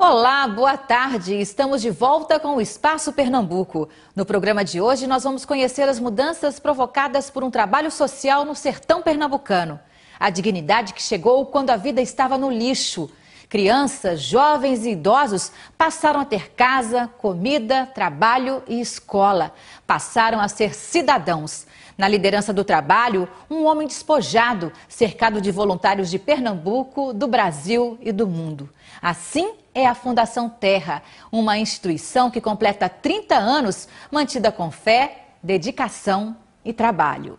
Olá, boa tarde. Estamos de volta com o Espaço Pernambuco. No programa de hoje, nós vamos conhecer as mudanças provocadas por um trabalho social no sertão pernambucano. A dignidade que chegou quando a vida estava no lixo. Crianças, jovens e idosos passaram a ter casa, comida, trabalho e escola. Passaram a ser cidadãos. Na liderança do trabalho, um homem despojado, cercado de voluntários de Pernambuco, do Brasil e do mundo. Assim é a Fundação Terra, uma instituição que completa 30 anos, mantida com fé, dedicação e trabalho.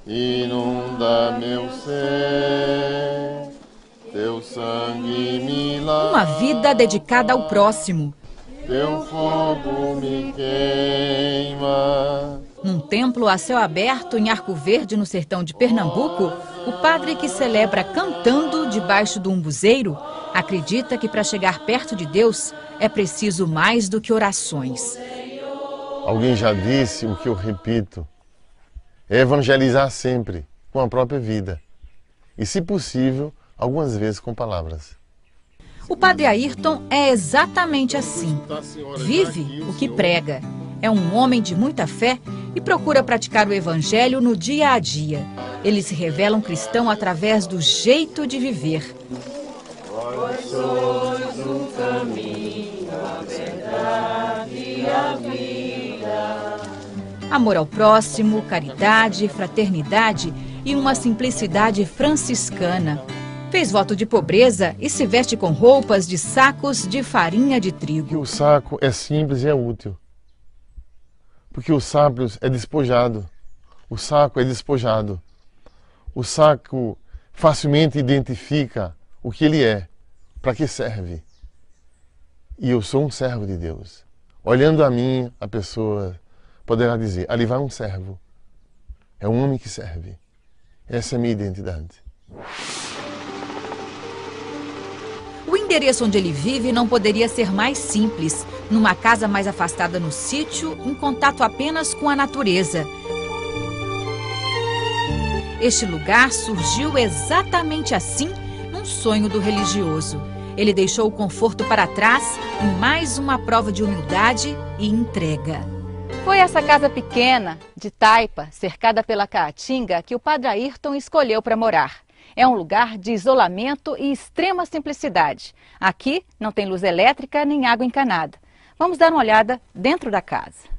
Inunda meu ser, teu sangue me lava. Uma vida dedicada ao próximo. Teu fogo me queima. Num templo a céu aberto em Arco Verde, no sertão de Pernambuco, o padre que celebra cantando debaixo do umbuzeiro acredita que para chegar perto de Deus é preciso mais do que orações. Alguém já disse o que eu repito: é evangelizar sempre com a própria vida e, se possível, algumas vezes com palavras. O padre Ayrton é exatamente assim. Vive o que prega. É um homem de muita fé e procura praticar o evangelho no dia a dia. Ele se revela um cristão através do jeito de viver. Vós sois o caminho, a verdade e a vida. Amor ao próximo, caridade, fraternidade e uma simplicidade franciscana. Fez voto de pobreza e se veste com roupas de sacos de farinha de trigo. O saco é simples e é útil. Porque o saco é despojado. O saco é despojado. O saco facilmente identifica o que ele é, para que serve. E eu sou um servo de Deus. Olhando a mim, a pessoa poderá dizer: ali vai um servo. É um homem que serve. Essa é a minha identidade. O endereço onde ele vive não poderia ser mais simples, numa casa mais afastada no sítio, em contato apenas com a natureza. Este lugar surgiu exatamente assim, num sonho do religioso. Ele deixou o conforto para trás em mais uma prova de humildade e entrega. Foi essa casa pequena, de taipa, cercada pela caatinga, que o padre Ayrton escolheu para morar. É um lugar de isolamento e extrema simplicidade. Aqui não tem luz elétrica nem água encanada. Vamos dar uma olhada dentro da casa.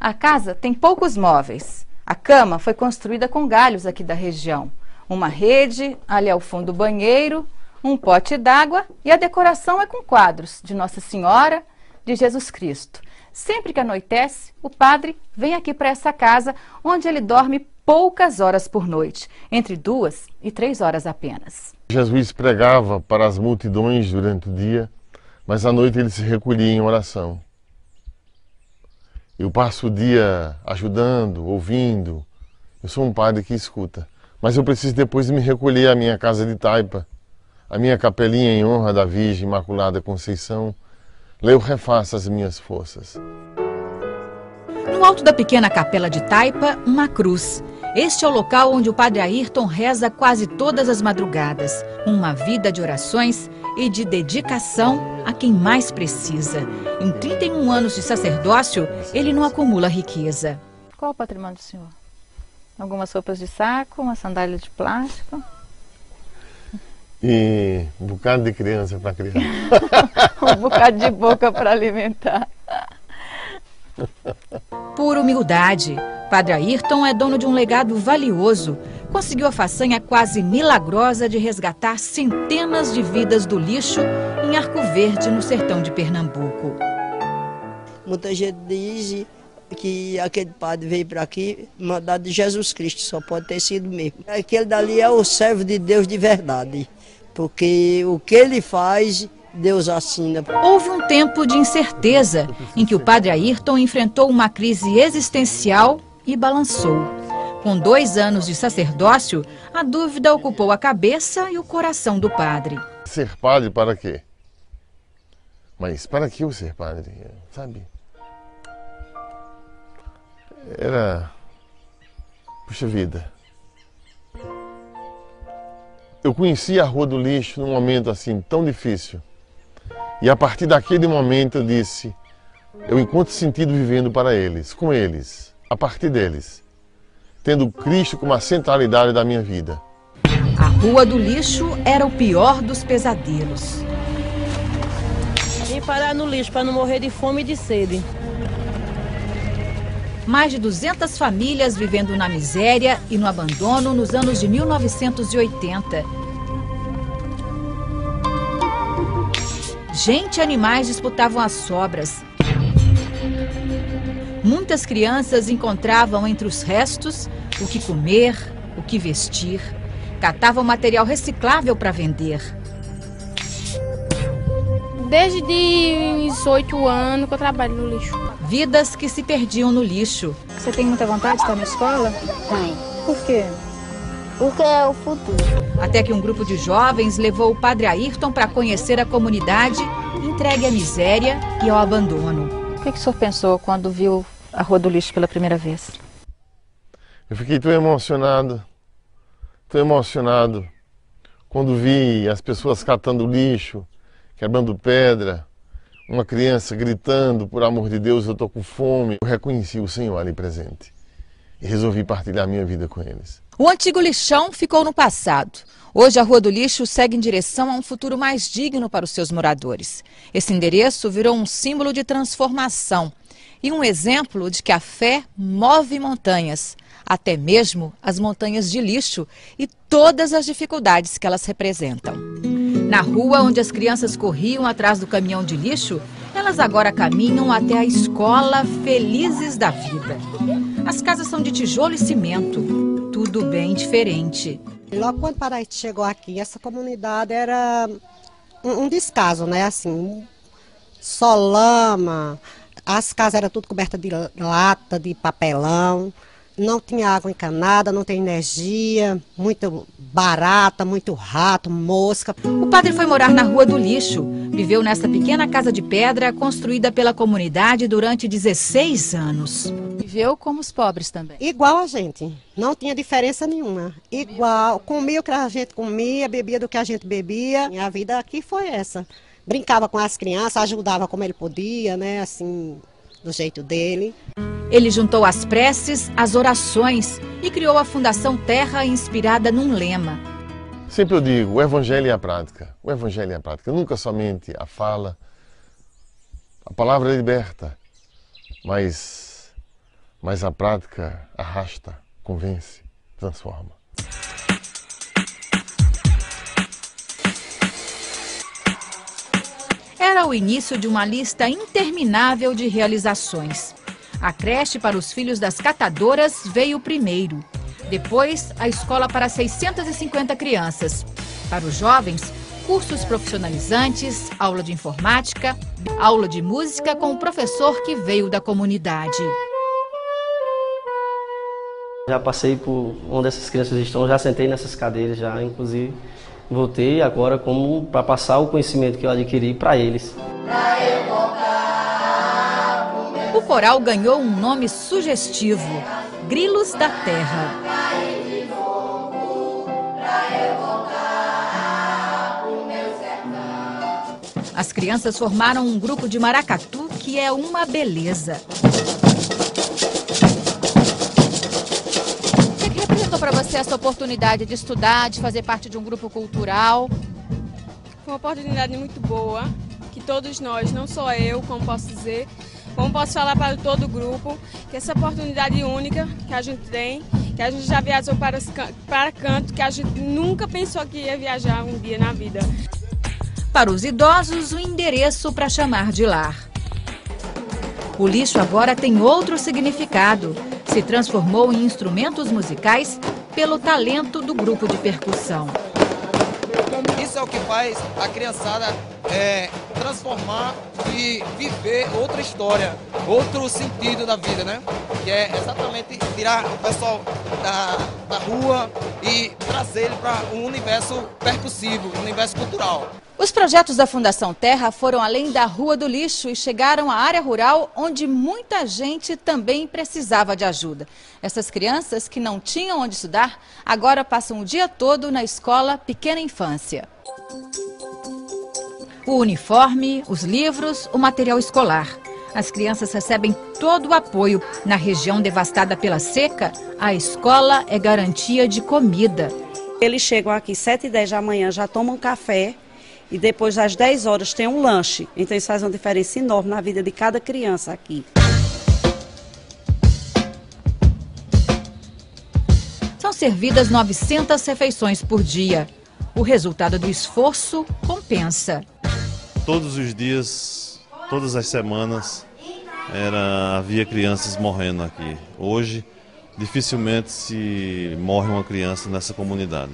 A casa tem poucos móveis. A cama foi construída com galhos aqui da região. Uma rede, ali ao fundo o banheiro, um pote d'água e a decoração é com quadros de Nossa Senhora, de Jesus Cristo. Sempre que anoitece, o padre vem aqui para essa casa, onde ele dorme poucas horas por noite, entre 2 e 3 horas apenas. Jesus pregava para as multidões durante o dia, mas à noite ele se recolhia em oração. Eu passo o dia ajudando, ouvindo. Eu sou um padre que escuta. Mas eu preciso depois me recolher à minha casa de taipa, a minha capelinha em honra da Virgem Imaculada Conceição. Lá eu refaço as minhas forças. No alto da pequena capela de taipa, uma cruz. Este é o local onde o padre Ayrton reza quase todas as madrugadas. Uma vida de orações e de dedicação a quem mais precisa. Em 31 anos de sacerdócio, ele não acumula riqueza. Qual o patrimônio do senhor? Algumas roupas de saco, uma sandália de plástico? E um bocado de criança para criar. Um bocado de boca para alimentar. Por humildade, padre Ayrton é dono de um legado valioso. Conseguiu a façanha quase milagrosa de resgatar centenas de vidas do lixo em Arco Verde, no sertão de Pernambuco. Muita gente diz que aquele padre veio para aqui mandado de Jesus Cristo, só pode ter sido mesmo. Aquele dali é o servo de Deus de verdade, porque o que ele faz, Deus assina. Houve um tempo de incerteza em que o padre Ayrton enfrentou uma crise existencial e balançou. Com 2 anos de sacerdócio, a dúvida ocupou a cabeça e o coração do padre. Ser padre para quê? Mas para que eu ser padre, sabe? Puxa vida. Eu conheci a Rua do Lixo num momento assim tão difícil. E a partir daquele momento eu disse, eu encontro sentido vivendo para eles, com eles, a partir deles, tendo Cristo como a centralidade da minha vida. A Rua do Lixo era o pior dos pesadelos. Vim parar no lixo para não morrer de fome e de sede. Mais de 200 famílias vivendo na miséria e no abandono nos anos de 1980. Gente e animais disputavam as sobras. Muitas crianças encontravam entre os restos o que comer, o que vestir. Catavam material reciclável para vender. Desde uns 8 anos que eu trabalho no lixo. Vidas que se perdiam no lixo. Você tem muita vontade de estar na escola? Tem, Por quê? porque é o futuro. Até que um grupo de jovens levou o padre Ayrton para conhecer a comunidade entregue à miséria e ao abandono. O que o senhor pensou quando viu a Rua do Lixo pela primeira vez? Eu fiquei tão emocionado quando vi as pessoas catando lixo, quebrando pedra, uma criança gritando, por amor de Deus, eu estou com fome. Eu reconheci o Senhor ali presente e resolvi partilhar minha vida com eles. O antigo lixão ficou no passado. Hoje a Rua do Lixo segue em direção a um futuro mais digno para os seus moradores. Esse endereço virou um símbolo de transformação e um exemplo de que a fé move montanhas, até mesmo as montanhas de lixo e todas as dificuldades que elas representam. Na rua onde as crianças corriam atrás do caminhão de lixo, elas agora caminham até a escola felizes da vida. As casas são de tijolo e cimento, tudo bem diferente. Logo quando Paraíso chegou aqui, essa comunidade era um descaso, né? Assim, só lama, as casas eram tudo cobertas de lata, de papelão, não tinha água encanada, não tem energia, muito barata, muito rato, mosca. O padre foi morar na Rua do Lixo. Viveu nessa pequena casa de pedra construída pela comunidade durante 16 anos. Viveu como os pobres também. Igual a gente, não tinha diferença nenhuma. Igual, comia o que a gente comia, bebia do que a gente bebia. E a vida aqui foi essa. Brincava com as crianças, ajudava como ele podia, né, assim, do jeito dele. Ele juntou as preces, as orações e criou a Fundação Terra inspirada num lema. Sempre eu digo, o Evangelho é a prática. O Evangelho é a prática, nunca somente a fala. A palavra liberta, mas a prática arrasta, convence, transforma. Era o início de uma lista interminável de realizações. A creche para os filhos das catadoras veio primeiro. Depois, a escola para 650 crianças. Para os jovens, cursos profissionalizantes, aula de informática, aula de música com o professor que veio da comunidade. Já passei por onde essas crianças estão, já sentei nessas cadeiras, já inclusive voltei agora como para passar o conhecimento que eu adquiri para eles. O coral ganhou um nome sugestivo, Grilos da Terra. As crianças formaram um grupo de maracatu que é uma beleza. O que representou para você essa oportunidade de estudar, de fazer parte de um grupo cultural? Foi uma oportunidade muito boa, que todos nós, não só eu, como posso dizer, como posso falar para todo o grupo, que essa oportunidade única que a gente tem, que a gente já viajou para canto, que a gente nunca pensou que ia viajar um dia na vida. Para os idosos, o endereço para chamar de lar. O lixo agora tem outro significado. Se transformou em instrumentos musicais pelo talento do grupo de percussão. Isso é o que faz a criançada transformar e viver outra história, outro sentido da vida, né? Que é exatamente tirar o pessoal da rua e trazer ele para um universo percussivo, um universo cultural. Os projetos da Fundação Terra foram além da Rua do Lixo e chegaram à área rural, onde muita gente também precisava de ajuda. Essas crianças que não tinham onde estudar, agora passam o dia todo na escola Pequena Infância. O uniforme, os livros, o material escolar. As crianças recebem todo o apoio. Na região devastada pela seca, a escola é garantia de comida. Eles chegam aqui 7h10 da manhã, já tomam café e depois às 10 horas tem um lanche. Então isso faz uma diferença enorme na vida de cada criança aqui. São servidas 900 refeições por dia. O resultado do esforço compensa. Todos os dias, todas as semanas, havia crianças morrendo aqui. Hoje, dificilmente se morre uma criança nessa comunidade.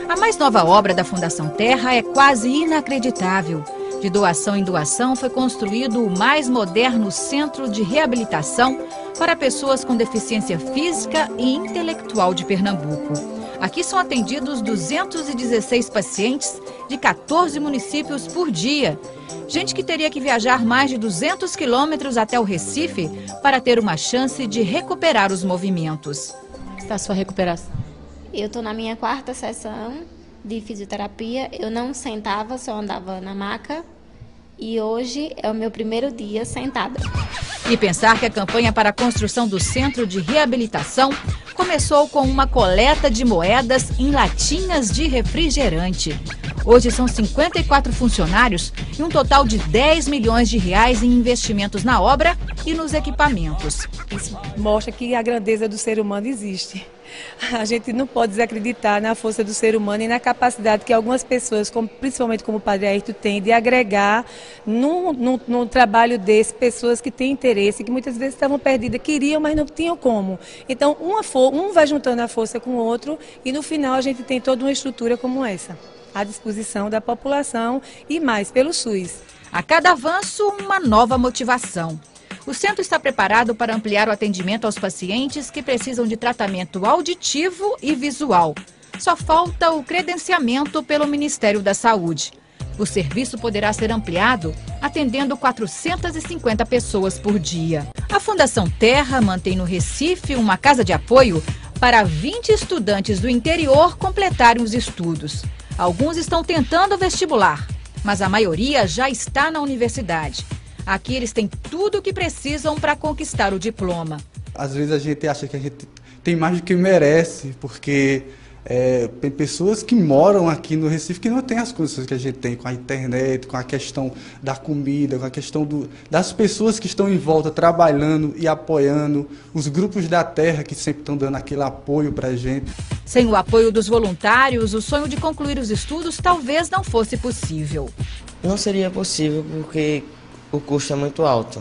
A mais nova obra da Fundação Terra é quase inacreditável. De doação em doação, foi construído o mais moderno centro de reabilitação para pessoas com deficiência física e intelectual de Pernambuco. Aqui são atendidos 216 pacientes de 14 municípios por dia. Gente que teria que viajar mais de 200 quilômetros até o Recife para ter uma chance de recuperar os movimentos. Está a sua recuperação? Eu estou na minha 4ª sessão de fisioterapia. Eu não sentava, só andava na maca. E hoje é o meu primeiro dia sentada. E pensar que a campanha para a construção do centro de reabilitação começou com uma coleta de moedas em latinhas de refrigerante. Hoje são 54 funcionários e um total de 10 milhões de reais em investimentos na obra e nos equipamentos. Isso mostra que a grandeza do ser humano existe. A gente não pode desacreditar na força do ser humano e na capacidade que algumas pessoas, principalmente como o Padre Ayrton, tem de agregar num trabalho desse pessoas que têm interesse, que muitas vezes estavam perdidas, queriam, mas não tinham como. Então, um vai juntando a força com o outro e no final a gente tem toda uma estrutura como essa, à disposição da população e mais pelo SUS. A cada avanço, uma nova motivação. O centro está preparado para ampliar o atendimento aos pacientes que precisam de tratamento auditivo e visual. Só falta o credenciamento pelo Ministério da Saúde. O serviço poderá ser ampliado, atendendo 450 pessoas por dia. A Fundação Terra mantém no Recife uma casa de apoio para 20 estudantes do interior completarem os estudos. Alguns estão tentando o vestibular, mas a maioria já está na universidade. Aqui eles têm tudo o que precisam para conquistar o diploma. Às vezes a gente acha que a gente tem mais do que merece, porque tem pessoas que moram aqui no Recife que não têm as condições que a gente tem com a internet, com a questão da comida, com a questão das pessoas que estão em volta trabalhando e apoiando, os grupos da terra que sempre estão dando aquele apoio para a gente. Sem o apoio dos voluntários, o sonho de concluir os estudos talvez não fosse possível. Não seria possível porque o custo é muito alto.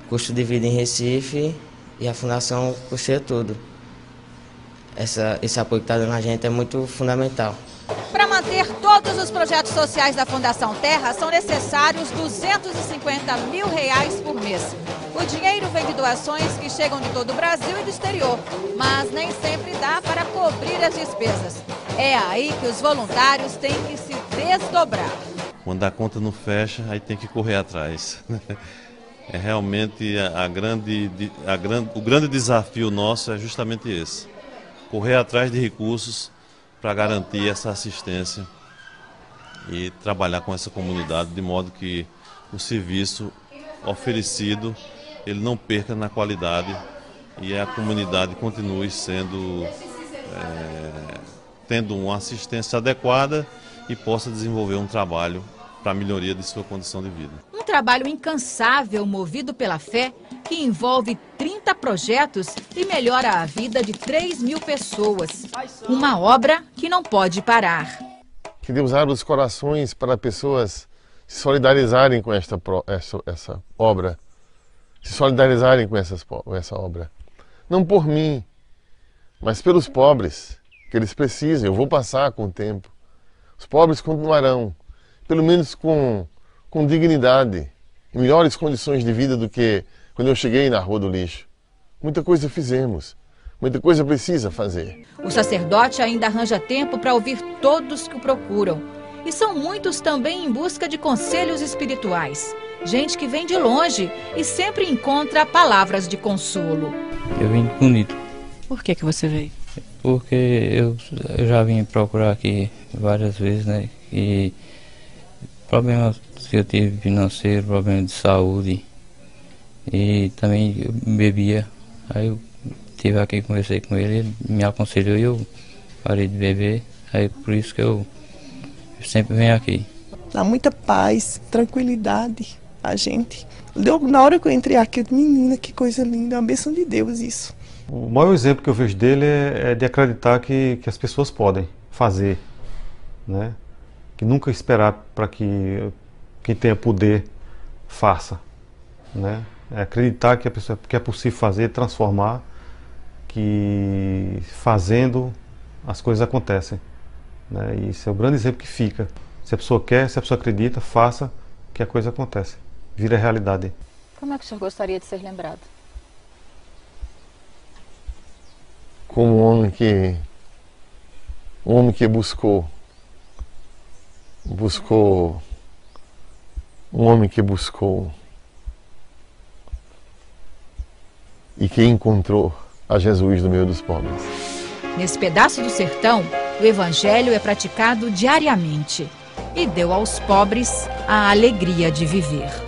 O custo de vida em Recife e a Fundação custeia tudo. Esse apoio que está dando a gente é muito fundamental. Para manter todos os projetos sociais da Fundação Terra, são necessários R$250 mil por mês. O dinheiro vem de doações que chegam de todo o Brasil e do exterior, mas nem sempre dá para cobrir as despesas. É aí que os voluntários têm que se desdobrar. Quando a conta não fecha, aí tem que correr atrás. É realmente o grande desafio nosso é justamente esse. Correr atrás de recursos para garantir essa assistência e trabalhar com essa comunidade de modo que o serviço oferecido ele não perca na qualidade e a comunidade continue tendo uma assistência adequada e possa desenvolver um trabalho para a melhoria de sua condição de vida. Um trabalho incansável, movido pela fé, que envolve 30 projetos e melhora a vida de 3 mil pessoas. Uma obra que não pode parar. Que Deus abra os corações para pessoas se solidarizarem com essa obra. Se solidarizarem com essa obra. Não por mim, mas pelos pobres, que eles precisam. Eu vou passar com o tempo. Os pobres continuarão, pelo menos com dignidade, em melhores condições de vida do que quando eu cheguei na Rua do Lixo. Muita coisa fizemos, muita coisa precisa fazer. O sacerdote ainda arranja tempo para ouvir todos que o procuram. E são muitos também em busca de conselhos espirituais. Gente que vem de longe e sempre encontra palavras de consolo. Eu vim bonito. Por que você veio? Porque eu já vim procurar aqui várias vezes, né? E problemas que eu tive financeiro, problema de saúde. E também eu bebia. Aí eu estive aqui, conversei com ele, ele me aconselhou e eu parei de beber. Aí por isso que eu sempre venho aqui. Dá muita paz, tranquilidade a gente. Na hora que eu entrei aqui, eu disse, menina, que coisa linda, é uma bênção de Deus isso. O maior exemplo que eu vejo dele é de acreditar que as pessoas podem fazer, né? Que nunca esperar para que quem tenha poder faça, né? É acreditar que é possível fazer, transformar, que fazendo as coisas acontecem, né? E isso é o grande exemplo que fica. Se a pessoa quer, se a pessoa acredita, faça que a coisa acontece, vira realidade. Como é que o senhor gostaria de ser lembrado? Como um homem que buscou, um homem que buscou e que encontrou a Jesus no meio dos pobres. Nesse pedaço do sertão, o evangelho é praticado diariamente e deu aos pobres a alegria de viver.